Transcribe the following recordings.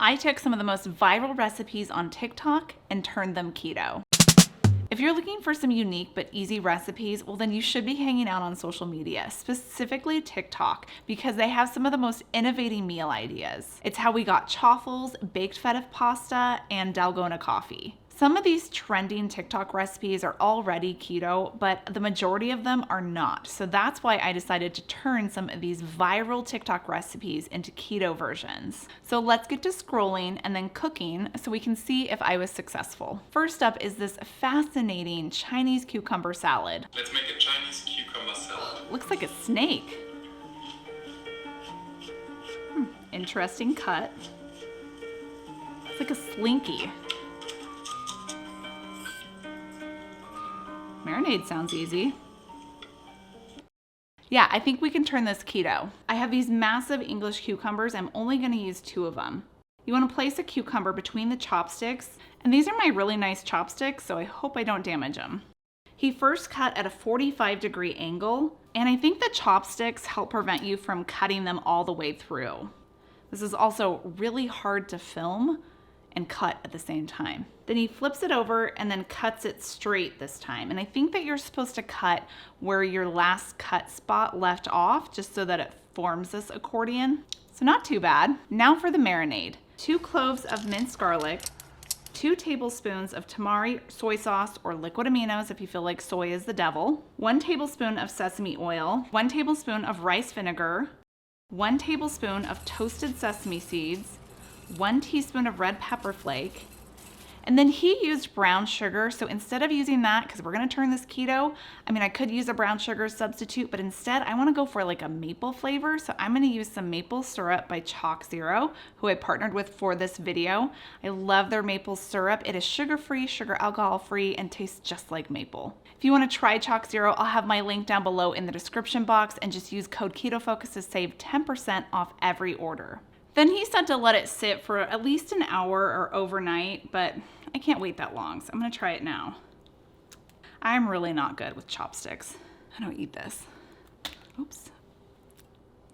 I took some of the most viral recipes on TikTok and turned them keto. If you're looking for some unique but easy recipes, well then you should be hanging out on social media, specifically TikTok, because they have some of the most innovating meal ideas. It's how we got chaffles, baked feta pasta, and dalgona coffee. Some of these trending TikTok recipes are already keto, but the majority of them are not. So that's why I decided to turn some of these viral TikTok recipes into keto versions. So let's get to scrolling and then cooking so we can see if I was successful. First up is this fascinating Chinese cucumber salad. Let's make a Chinese cucumber salad. Looks like a snake. Interesting cut. It's like a slinky. Marinade sounds easy. Yeah, I think we can turn this keto. I have these massive English cucumbers. I'm only gonna use 2 of them. You wanna place a cucumber between the chopsticks, and these are my really nice chopsticks, so I hope I don't damage them. He first cut at a 45-degree angle, and I think the chopsticks help prevent you from cutting them all the way through. This is also really hard to film and cut at the same time. Then he flips it over and then cuts it straight this time. And I think that you're supposed to cut where your last cut spot left off, just so that it forms this accordion. So not too bad. Now for the marinade. 2 cloves of minced garlic, 2 tablespoons of tamari soy sauce or liquid aminos if you feel like soy is the devil, 1 tablespoon of sesame oil, 1 tablespoon of rice vinegar, 1 tablespoon of toasted sesame seeds, 1 teaspoon of red pepper flake, and then he used brown sugar. So instead of using that, because we're gonna turn this keto, I mean, I could use a brown sugar substitute, but instead I wanna go for like a maple flavor. So I'm gonna use some maple syrup by ChocZero, who I partnered with for this video. I love their maple syrup. It is sugar-free, sugar alcohol-free, and tastes just like maple. If you wanna try ChocZero, I'll have my link down below in the description box, and just use code KetoFocus to save 10% off every order. Then he said to let it sit for at least an hour or overnight, but I can't wait that long, so I'm gonna try it now. I'm really not good with chopsticks. I don't eat this. Oops.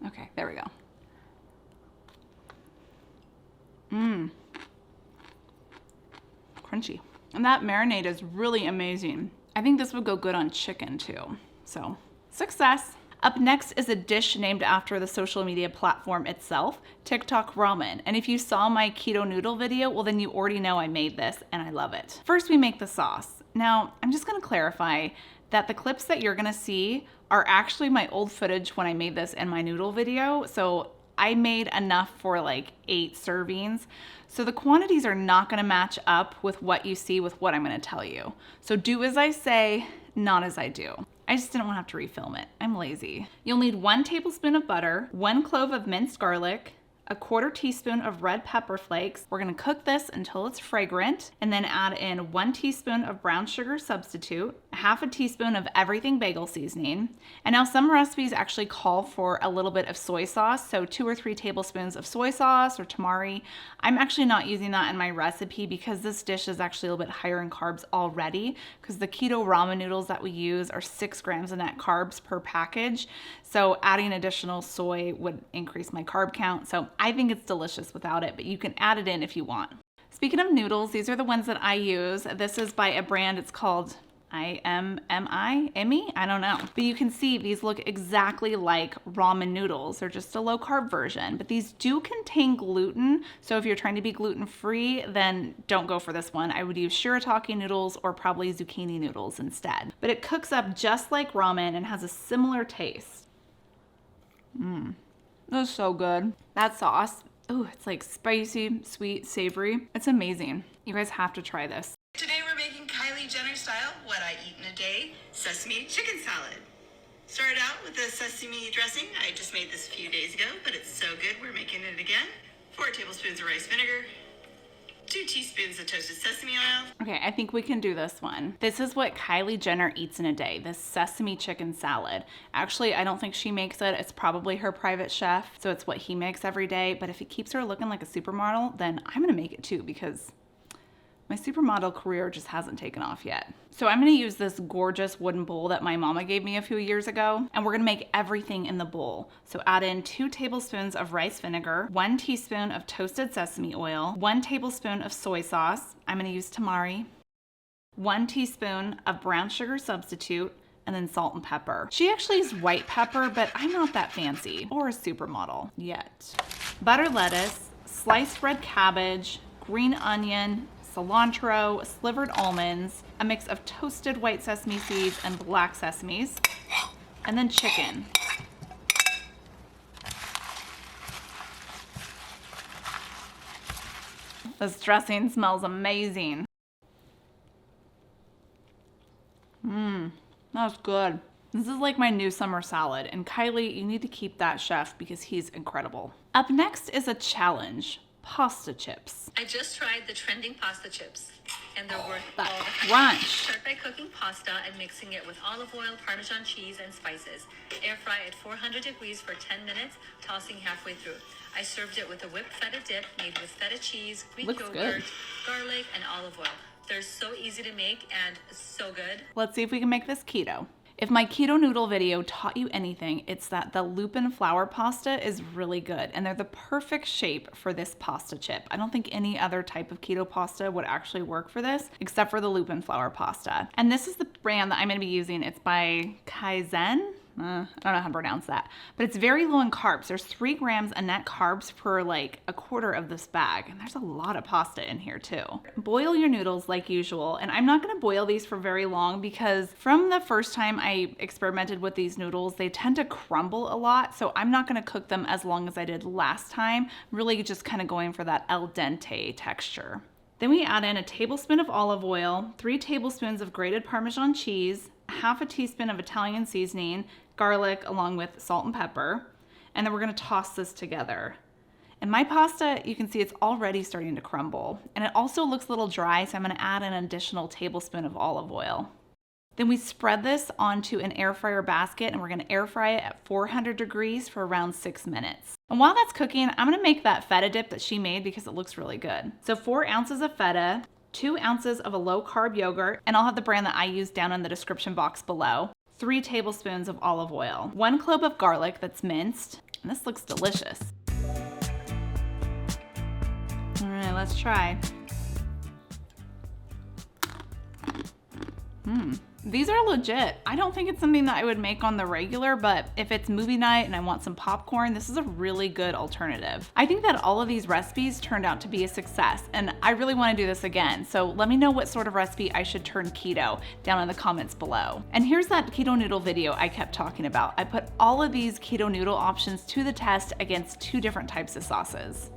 Okay, there we go. Crunchy. And that marinade is really amazing. I think this would go good on chicken too. So, success. Up next is a dish named after the social media platform itself, TikTok Ramen. And if you saw my keto noodle video, well then you already know I made this and I love it. First we make the sauce. Now, I'm just gonna clarify that the clips that you're gonna see are actually my old footage when I made this in my noodle video. So I made enough for like 8 servings. So the quantities are not gonna match up with what you see with what I'm gonna tell you. So do as I say, not as I do. I just didn't want to have to refilm it. I'm lazy. You'll need 1 tablespoon of butter, 1 clove of minced garlic, a 1/4 teaspoon of red pepper flakes. We're gonna cook this until it's fragrant, and then add in 1 teaspoon of brown sugar substitute, 1/2 teaspoon of everything bagel seasoning. And now some recipes actually call for a little bit of soy sauce, so 2 or 3 tablespoons of soy sauce or tamari. I'm actually not using that in my recipe because this dish is actually a little bit higher in carbs already, because the keto ramen noodles that we use are 6 grams of net carbs per package. So adding additional soy would increase my carb count. So I think it's delicious without it, but you can add it in if you want. Speaking of noodles, these are the ones that I use. This is by a brand, it's called Emmy? I don't know. But you can see these look exactly like ramen noodles. They're just a low carb version, but these do contain gluten. So if you're trying to be gluten-free, then don't go for this one. I would use shirataki noodles or probably zucchini noodles instead. But it cooks up just like ramen and has a similar taste. That's so good. That sauce, oh, it's like spicy, sweet, savory. It's amazing. You guys have to try this. Today we're making Kylie Jenner style, what I eat in a day, sesame chicken salad. Started out with the sesame dressing. I just made this a few days ago, but it's so good we're making it again. 4 tablespoons of rice vinegar, 2 teaspoons of toasted sesame oil. Okay, I think we can do this one. This is what Kylie Jenner eats in a day, this sesame chicken salad. Actually, I don't think she makes it. It's probably her private chef, so it's what he makes every day. But if it keeps her looking like a supermodel, then I'm gonna make it too, because My supermodel career just hasn't taken off yet. So I'm gonna use this gorgeous wooden bowl that my mama gave me a few years ago, and we're gonna make everything in the bowl. So add in 2 tablespoons of rice vinegar, 1 teaspoon of toasted sesame oil, 1 tablespoon of soy sauce. I'm gonna use tamari, 1 teaspoon of brown sugar substitute, and then salt and pepper. She actually used white pepper, but I'm not that fancy or a supermodel yet. Butter lettuce, sliced red cabbage, green onion, cilantro, slivered almonds, a mix of toasted white sesame seeds and black sesames, and then chicken. This dressing smells amazing. That's good. This is like my new summer salad, and Kylie, you need to keep that chef because he's incredible. Up next is a challenge, pasta chips. I just tried the trending pasta chips, and they're worth That all the hype. crunch. Start by cooking pasta and mixing it with olive oil, Parmesan cheese, and spices. Air fry at 400 degrees for 10 minutes, tossing halfway through. I served it with a whipped feta dip made with feta cheese, Greek Looks yogurt, good. garlic, and olive oil. They're so easy to make and so good. Let's see if we can make this keto. If my keto noodle video taught you anything, it's that the lupin flour pasta is really good, and they're the perfect shape for this pasta chip. I don't think any other type of keto pasta would actually work for this, except for the lupin flour pasta. And this is the brand that I'm gonna be using. It's by Kaizen. I don't know how to pronounce that, but it's very low in carbs. There's 3 grams of net carbs per like a quarter of this bag, and there's a lot of pasta in here too. Boil your noodles like usual, and I'm not gonna boil these for very long because from the first time I experimented with these noodles, they tend to crumble a lot, so I'm not gonna cook them as long as I did last time, really just kind of going for that al dente texture. Then we add in a tablespoon of olive oil, 3 tablespoons of grated Parmesan cheese, half a teaspoon of Italian seasoning, garlic, along with salt and pepper. And then we're gonna toss this together. And my pasta, you can see it's already starting to crumble. And it also looks a little dry, so I'm gonna add an additional tablespoon of olive oil. Then we spread this onto an air fryer basket, and we're gonna air fry it at 400 degrees for around 6 minutes. And while that's cooking, I'm gonna make that feta dip that she made because it looks really good. So 4 ounces of feta, 2 ounces of a low carb yogurt, and I'll have the brand that I use down in the description box below, 3 tablespoons of olive oil, 1 clove of garlic that's minced, and this looks delicious. All right, let's try. These are legit. I don't think it's something that I would make on the regular, but if it's movie night and I want some popcorn, this is a really good alternative. I think that all of these recipes turned out to be a success, and I really want to do this again. So let me know what sort of recipe I should turn keto down in the comments below. And here's that keto noodle video I kept talking about. I put all of these keto noodle options to the test against 2 different types of sauces.